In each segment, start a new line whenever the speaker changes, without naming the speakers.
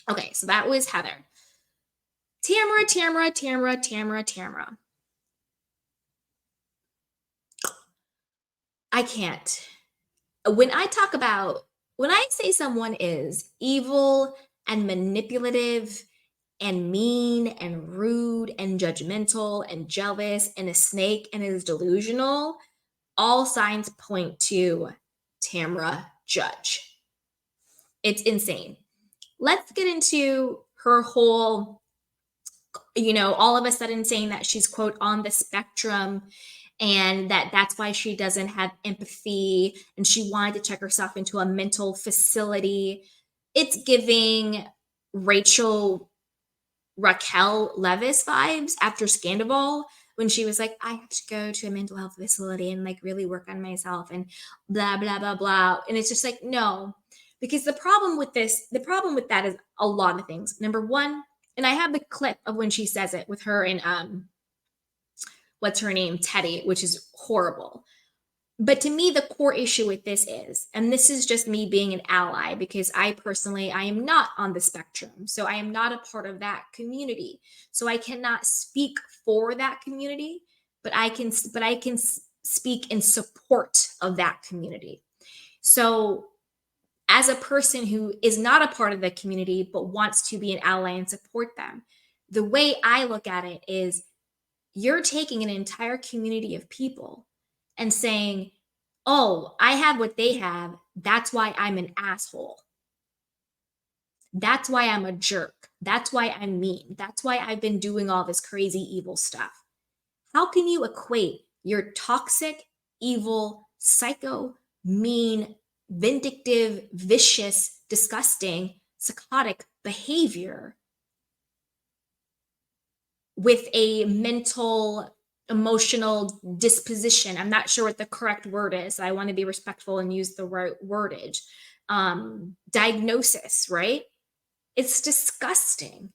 Okay, so that was Heather. Tamra. I can't. When I say someone is evil and manipulative and mean and rude and judgmental and jealous and a snake and is delusional, all signs point to Tamra Judge. It's insane. Let's get into her whole, all of a sudden saying that she's, quote, on the spectrum and that's why she doesn't have empathy and she wanted to check herself into a mental facility. It's giving Rachel Raquel Leviss vibes after Scandal when she was like, I have to go to a mental health facility and like really work on myself and blah, blah, blah, blah. And it's just like, no, because the problem with that is a lot of things. Number one, and I have the clip of when she says it with her and what's her name, Teddy, which is horrible. But to me, the core issue with this is, and this is just me being an ally, because I am not on the spectrum. So I am not a part of that community. So I cannot speak for that community, but I can speak in support of that community. So as a person who is not a part of the community, but wants to be an ally and support them, the way I look at it is you're taking an entire community of people and saying, oh, I have what they have. That's why I'm an asshole. That's why I'm a jerk. That's why I'm mean. That's why I've been doing all this crazy, evil stuff. How can you equate your toxic, evil, psycho, mean, vindictive, vicious, disgusting, psychotic behavior with a mental, emotional disposition? I'm not sure what the correct word is. I want to be respectful and use the right wordage. Diagnosis, right? It's disgusting.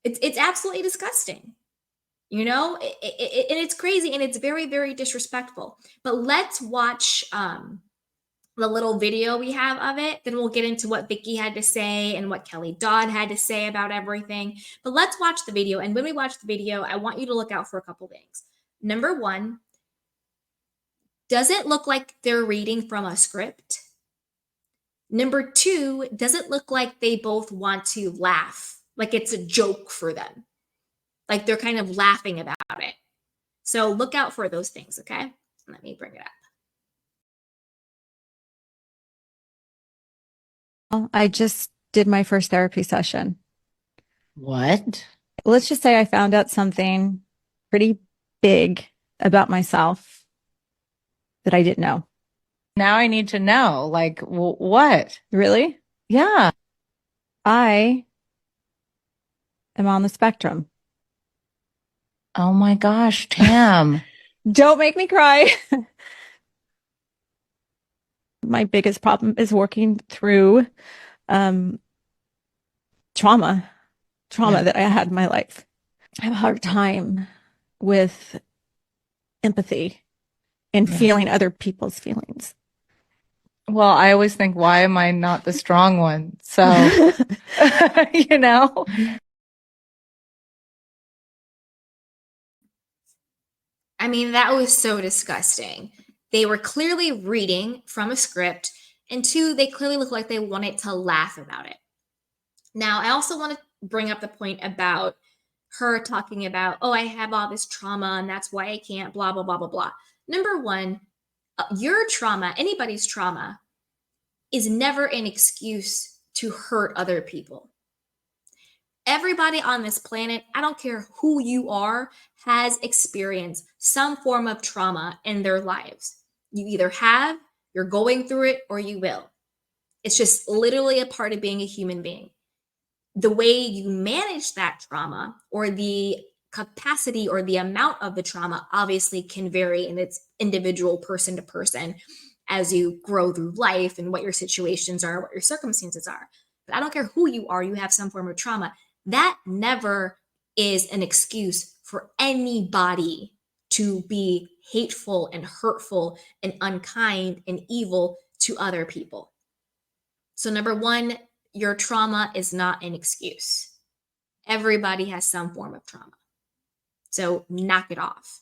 It's absolutely disgusting. And it's crazy and it's very, very disrespectful. But let's watch the little video we have of it. Then we'll get into what Vicki had to say and what Kelly Dodd had to say about everything. But let's watch the video. And when we watch the video, I want you to look out for a couple things. Number one, does it look like they're reading from a script? Number two, does it look like they both want to laugh? Like it's a joke for them. Like they're kind of laughing about it. So look out for those things, okay? Let me bring it up.
I just did my first therapy session.
What?
Let's just say I found out something pretty big about myself that I didn't know.
Now I need to know, like, what?
Really?
Yeah.
I am on the spectrum.
Oh my gosh, Tam.
Don't make me cry. My biggest problem is working through trauma that I had in my life. I have a hard time with empathy and feeling other people's feelings.
Well, I always think, why am I not the strong one? So, you know?
I mean, that was so disgusting. They were clearly reading from a script, and two, they clearly looked like they wanted to laugh about it. Now, I also want to bring up the point about her talking about, oh, I have all this trauma and that's why I can't, blah, blah, blah, blah, blah. Number one, your trauma, anybody's trauma, is never an excuse to hurt other people. Everybody on this planet, I don't care who you are, has experienced some form of trauma in their lives. You either have, you're going through it, or you will. It's just literally a part of being a human being. The way you manage that trauma or the capacity or the amount of the trauma obviously can vary, and it's individual person to person as you grow through life and what your situations are, what your circumstances are. But I don't care who you are, you have some form of trauma. That never is an excuse for anybody to be hateful and hurtful and unkind and evil to other people. So number one, your trauma is not an excuse. Everybody has some form of trauma. So knock it off.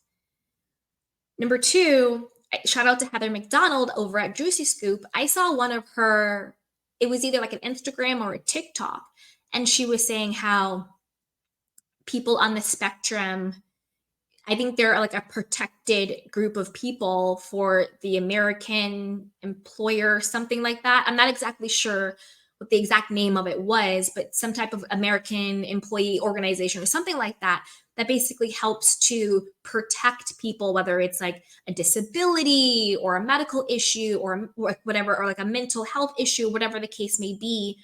Number two, shout out to Heather McDonald over at Juicy Scoop. I saw one of her, it was either like an Instagram or a TikTok, and she was saying how people on the spectrum, I think they're like a protected group of people for the American employer, something like that. I'm not exactly sure what the exact name of it was, but some type of American employee organization or something like that, that basically helps to protect people, whether it's like a disability or a medical issue or whatever, or like a mental health issue, whatever the case may be,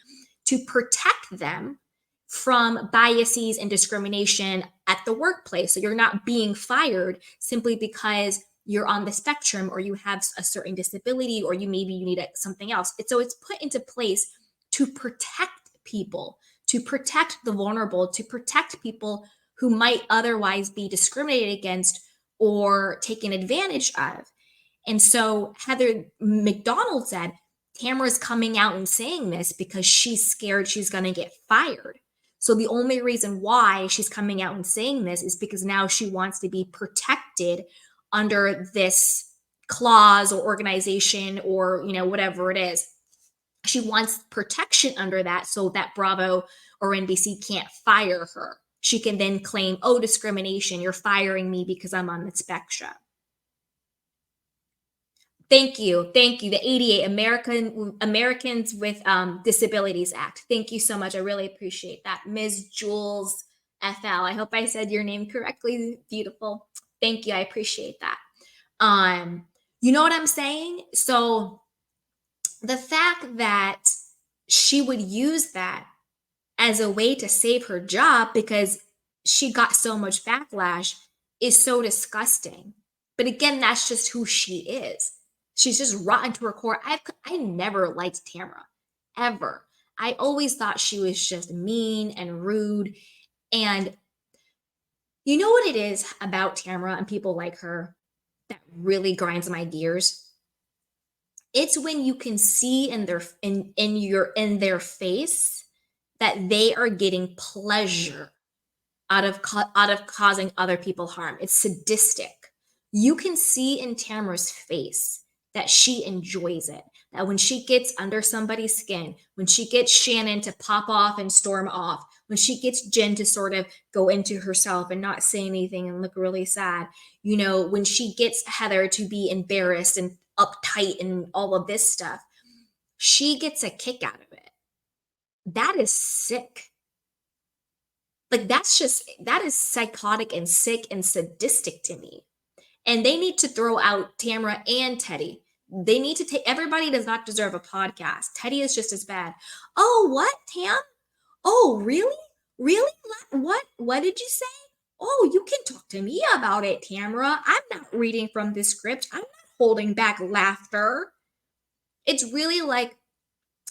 to protect them from biases and discrimination at the workplace. So you're not being fired simply because you're on the spectrum or you have a certain disability or you need something else. So it's put into place to protect people, to protect the vulnerable, to protect people who might otherwise be discriminated against or taken advantage of. And so Heather McDonald said, Tamra's coming out and saying this because she's scared she's going to get fired. So the only reason why she's coming out and saying this is because now she wants to be protected under this clause or organization or, whatever it is. She wants protection under that so that Bravo or NBC can't fire her. She can then claim, oh, discrimination, you're firing me because I'm on the spectrum. Thank you. The ADA, Americans with Disabilities Act. Thank you so much. I really appreciate that. Ms. Jules FL. I hope I said your name correctly. Beautiful. Thank you. I appreciate that. You know what I'm saying? So the fact that she would use that as a way to save her job because she got so much backlash is so disgusting. But again, that's just who she is. She's just rotten to her core. I never liked Tamra, ever. I always thought she was just mean and rude. And you know what it is about Tamra and people like her that really grinds my gears? It's when you can see in their face that they are getting pleasure out of causing other people harm. It's sadistic. You can see in Tamra's face that she enjoys it. That when she gets under somebody's skin, when she gets Shannon to pop off and storm off, when she gets Jen to sort of go into herself and not say anything and look really sad, when she gets Heather to be embarrassed and uptight and all of this stuff, she gets a kick out of it. That is sick. Like that is psychotic and sick and sadistic to me. And they need to throw out Tamra and Teddy. They need to take, everybody does not deserve a podcast. Teddy is just as bad. Oh, what, Tam? Oh, really? Really? What did you say? Oh, you can talk to me about it, Tamra. I'm not reading from the script. I'm not holding back laughter. It's really like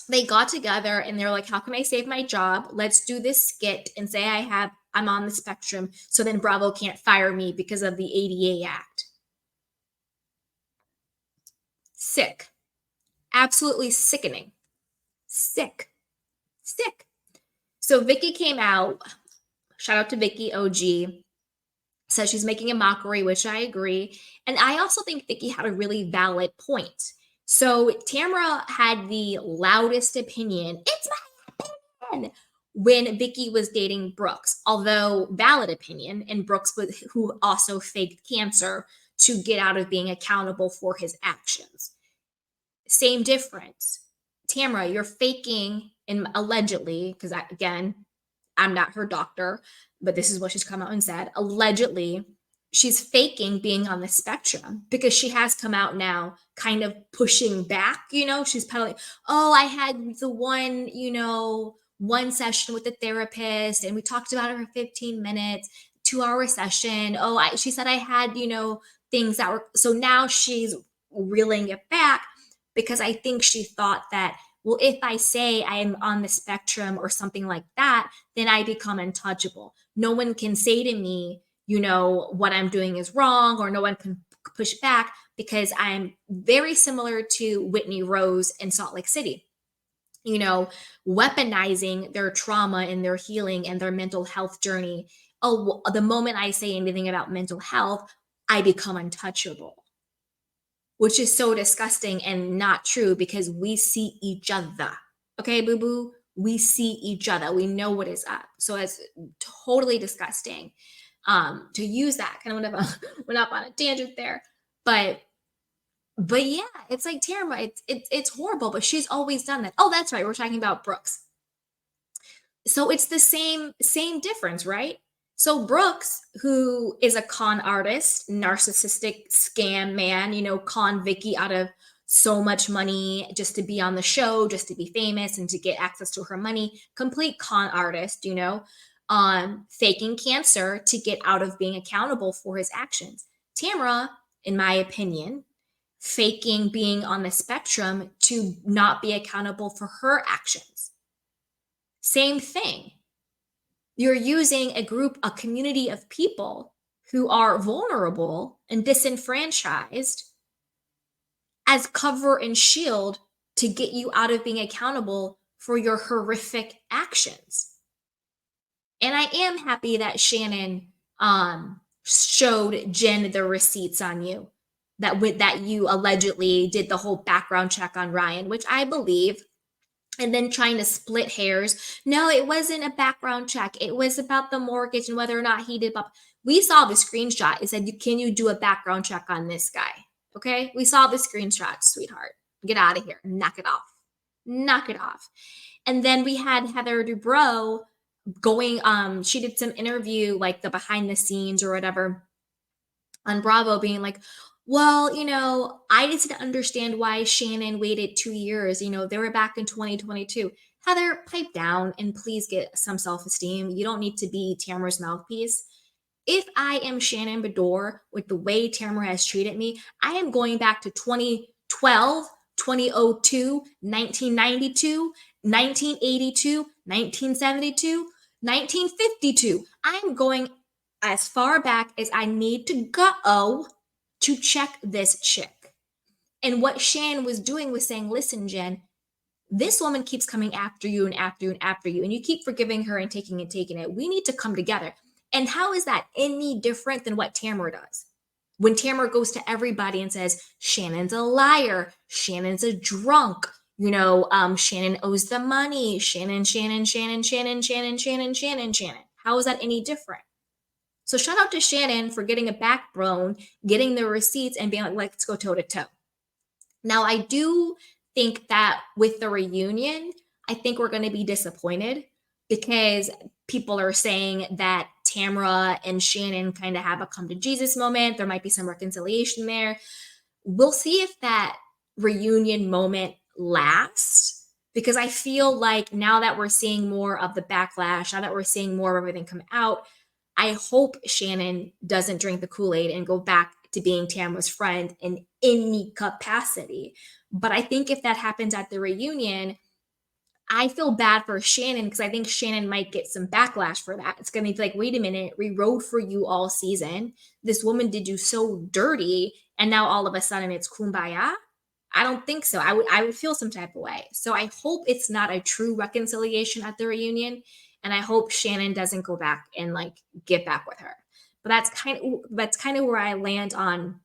they got together and they're like, how can I save my job? Let's do this skit and say I'm on the spectrum. So then Bravo can't fire me because of the ADA Act. Sick. Absolutely sickening. Sick. So Vicki came out, shout out to Vicki OG, says she's making a mockery, which I agree. And I also think Vicki had a really valid point. So Tamra had the loudest opinion. It's my opinion. When Vicki was dating Brooks, although valid opinion, and Brooks, who also faked cancer to get out of being accountable for his actions. Same difference. Tamra, you're faking, and allegedly, because again, I'm not her doctor, but this is what she's come out and said. Allegedly, she's faking being on the spectrum because she has come out now kind of pushing back, she's peddling, oh, I had the one session with the therapist and we talked about it for 15 minutes, 2-hour session. Oh, she said I had, things that were, so now she's reeling it back because I think she thought that, well, if I say I am on the spectrum or something like that, then I become untouchable. No one can say to me, what I'm doing is wrong, or no one can push back because I'm very similar to Whitney Rose in Salt Lake City. weaponizing their trauma and their healing and their mental health journey. Oh, the moment I say anything about mental health, I become untouchable, which is so disgusting and not true because we see each other. Okay, boo boo? We see each other. We know what is up. So it's totally disgusting to use that. Kind of went up on a tangent there. But yeah, it's like Tamra, it's horrible, but she's always done that. Oh, that's right. We're talking about Brooks. So it's the same difference, right? So Brooks, who is a con artist, narcissistic scam man, con Vicki out of so much money just to be on the show, just to be famous and to get access to her money, complete con artist, faking cancer to get out of being accountable for his actions. Tamra, in my opinion, faking being on the spectrum to not be accountable for her actions. Same thing. You're using a community of people who are vulnerable and disenfranchised as cover and shield to get you out of being accountable for your horrific actions. And I am happy that Shannon showed Jen the receipts on you that you allegedly did the whole background check on Ryan, which I believe, and then trying to split hairs. No, it wasn't a background check. It was about the mortgage and whether or not he did. We saw the screenshot. It said, can you do a background check on this guy? Okay. We saw the screenshot, sweetheart. Get out of here. Knock it off. Knock it off. And then we had Heather Dubrow going, she did some interview, like the behind the scenes or whatever on Bravo, being like, well, I just didn't understand why Shannon waited 2 years. They were back in 2022. Heather, pipe down and please get some self-esteem. You don't need to be Tamra's mouthpiece. If I am Shannon Bedore with the way Tamra has treated me, I am going back to 2012, 2002, 1992, 1982, 1972, 1952. I'm going as far back as I need to go to check this chick. And what Shan was doing was saying, listen, Jen, this woman keeps coming after you and after you and after you, and you keep forgiving her and taking it. We need to come together. And how is that any different than what Tamra does? When Tamra goes to everybody and says, Shannon's a liar, Shannon's a drunk, Shannon owes the money, Shannon. How is that any different? So shout out to Shannon for getting a backbone, getting the receipts, and being like, let's go toe to toe. Now, I do think that with the reunion, I think we're going to be disappointed because people are saying that Tamra and Shannon kind of have a come to Jesus moment. There might be some reconciliation there. We'll see if that reunion moment lasts, because I feel like now that we're seeing more of the backlash, now that we're seeing more of everything come out, I hope Shannon doesn't drink the Kool-Aid and go back to being Tamra's friend in any capacity. But I think if that happens at the reunion, I feel bad for Shannon because I think Shannon might get some backlash for that. It's going to be like, wait a minute, we rode for you all season. This woman did you so dirty, and now all of a sudden it's kumbaya. I don't think so. I would feel some type of way. So I hope it's not a true reconciliation at the reunion. And I hope Shannon doesn't go back and get back with her. But that's kind of where I land on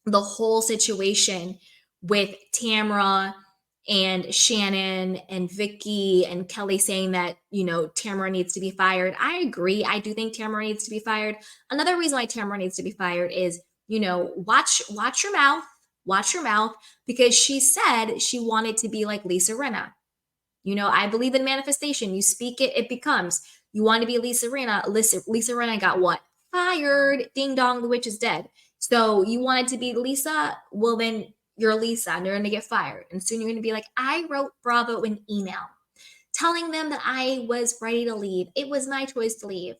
the whole situation with Tamra and Shannon and Vicki and Kelly saying that, Tamra needs to be fired. I agree. I do think Tamra needs to be fired. Another reason why Tamra needs to be fired is, watch your mouth. Watch your mouth, because she said she wanted to be like Lisa Rinna. I believe in manifestation. You speak it, it becomes. You want to be Lisa Rinna. Lisa Rinna got what? Fired. Ding dong, the witch is dead. So you wanted to be Lisa? Well, then you're Lisa and you're going to get fired. And soon you're going to be like, I wrote Bravo an email telling them that I was ready to leave. It was my choice to leave.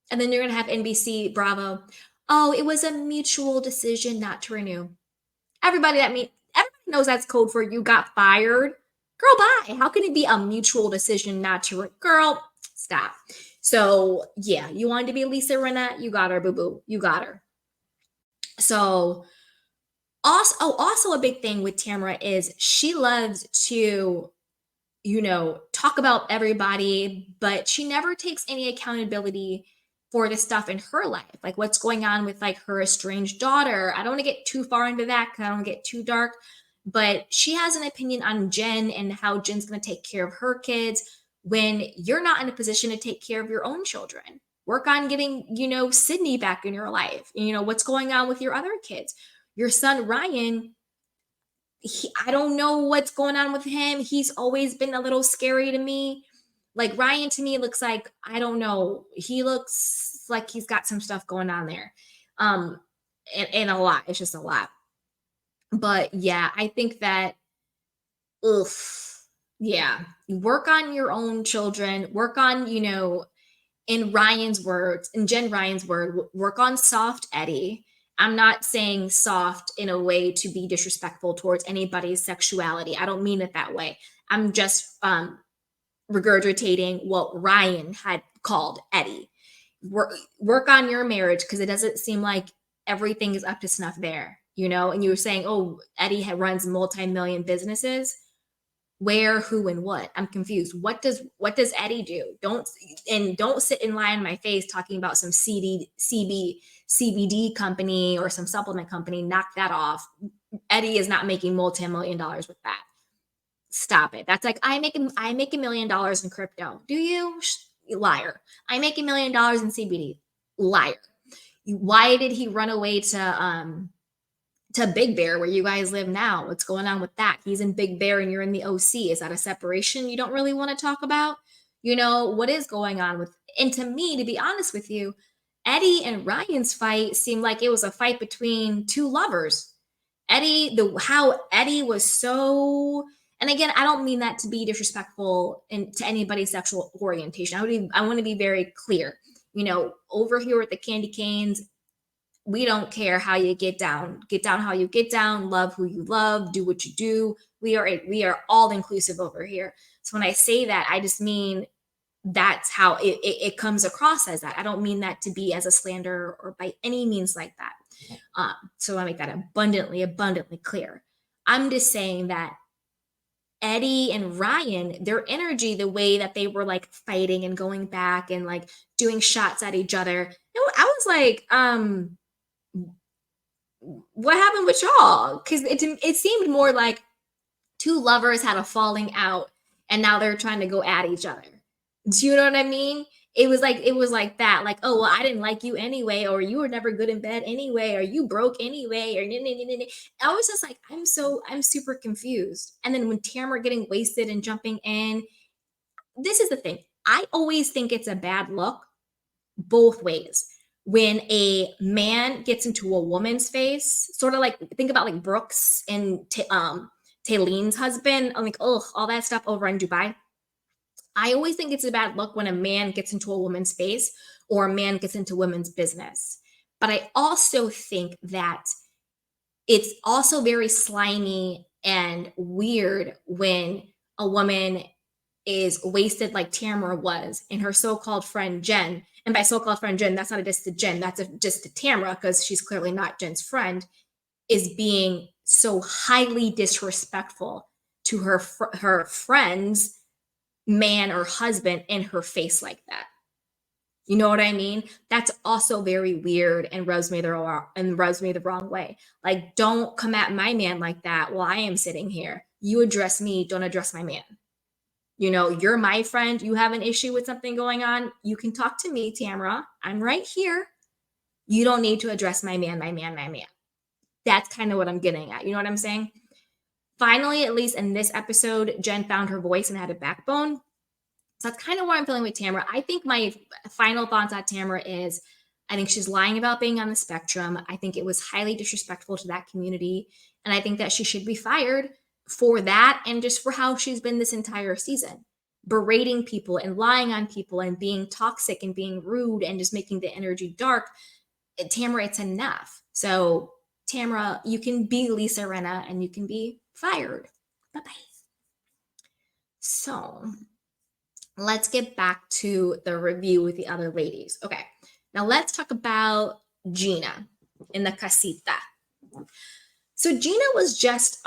And then you're going to have NBC, Bravo. Oh, it was a mutual decision not to renew. Everybody knows that's code for you got fired. Girl, bye. How can it be a mutual decision not to girl? Stop. So yeah, you wanted to be Lisa Rinna, you got her, boo-boo. You got her. So also a big thing with Tamra is she loves to talk about everybody, but she never takes any accountability for the stuff in her life, like what's going on with like her estranged daughter. I don't want to get too far into that because I don't want to get too dark, but she has an opinion on Jen and how Jen's going to take care of her kids when you're not in a position to take care of your own children. Work on getting, Sydney back in your life. What's going on with your other kids? Your son, Ryan, I don't know what's going on with him. He's always been a little scary to me. Like Ryan to me looks like, I don't know. He looks like he's got some stuff going on there. And a lot. It's just a lot. But yeah, I think that, yeah, work on your own children, work on, in Jen Ryan's word, work on soft Eddie. I'm not saying soft in a way to be disrespectful towards anybody's sexuality. I don't mean it that way. I'm just regurgitating what Ryan had called Eddie. Work on your marriage because it doesn't seem like everything is up to snuff there, and you were saying, oh, Eddie runs multi-million businesses. Where, who, and what? I'm confused. What does Eddie do? Don't sit and lie in my face talking about some CBD company or some supplement company. Knock that off. Eddie is not making multi-million dollars with that. Stop it. That's like I make $1 million in crypto. Do you? Liar. I make $1 million in CBD. Liar. Why did he run away to Big Bear where you guys live now? What's going on with that? He's in Big Bear and you're in the OC. Is that a separation you don't really want to talk about? What is going on with, and to me, to be honest with you, Eddie and Ryan's fight seemed like it was a fight between two lovers. How Eddie was so, and again, I don't mean that to be disrespectful to anybody's sexual orientation. I want to be very clear. Over here at the Candy Canes, we don't care how you get down how you get down, love who you love, do what you do. We are all inclusive over here. So when I say that, I just mean that's how it comes across as that. I don't mean that to be as a slander or by any means like that. So I make that abundantly clear. I'm just saying that Eddie and Ryan, their energy, the way that they were like fighting and going back and like doing shots at each other, I was like, what happened with y'all? Because it seemed more like two lovers had a falling out and now they're trying to go at each other. Do you know what I mean? It was like that, like, oh, well, I didn't like you anyway, or you were never good in bed anyway, or you broke anyway, or I was just like, I'm super confused. And then when Tamra getting wasted and jumping in, this is the thing. I always think it's a bad look both ways. When a man gets into a woman's face, sort of like, think about like Brooks and Tayleen's husband, I'm like, oh, all that stuff over in Dubai. I always think it's a bad look when a man gets into a woman's face or a man gets into women's business. But I also think that it's also very slimy and weird when a woman is wasted like Tamra was and her so-called friend Jen. And by so-called friend Jen, that's not a diss to Jen, that's just to Tamra because she's clearly not Jen's friend, is being so highly disrespectful to her friend's man or husband in her face like that. You know what I mean? That's also very weird and rubs me the wrong way. Like, don't come at my man like that while I am sitting here. You address me, don't address my man. You're my friend. You have an issue with something going on. You can talk to me, Tamra. I'm right here. You don't need to address my man. That's kind of what I'm getting at. You know what I'm saying? Finally, at least in this episode, Jen found her voice and had a backbone. So that's kind of what I'm feeling with Tamra. I think my final thoughts on Tamra is, I think she's lying about being on the spectrum. I think it was highly disrespectful to that community. And I think that she should be fired for that and just for how she's been this entire season. Berating people and lying on people and being toxic and being rude and just making the energy dark. Tamra, it's enough. So Tamra, you can be Lisa Rinna and you can be fired. Bye-bye. So let's get back to the review with the other ladies. Okay, now let's talk about Gina in the casita. So Gina was just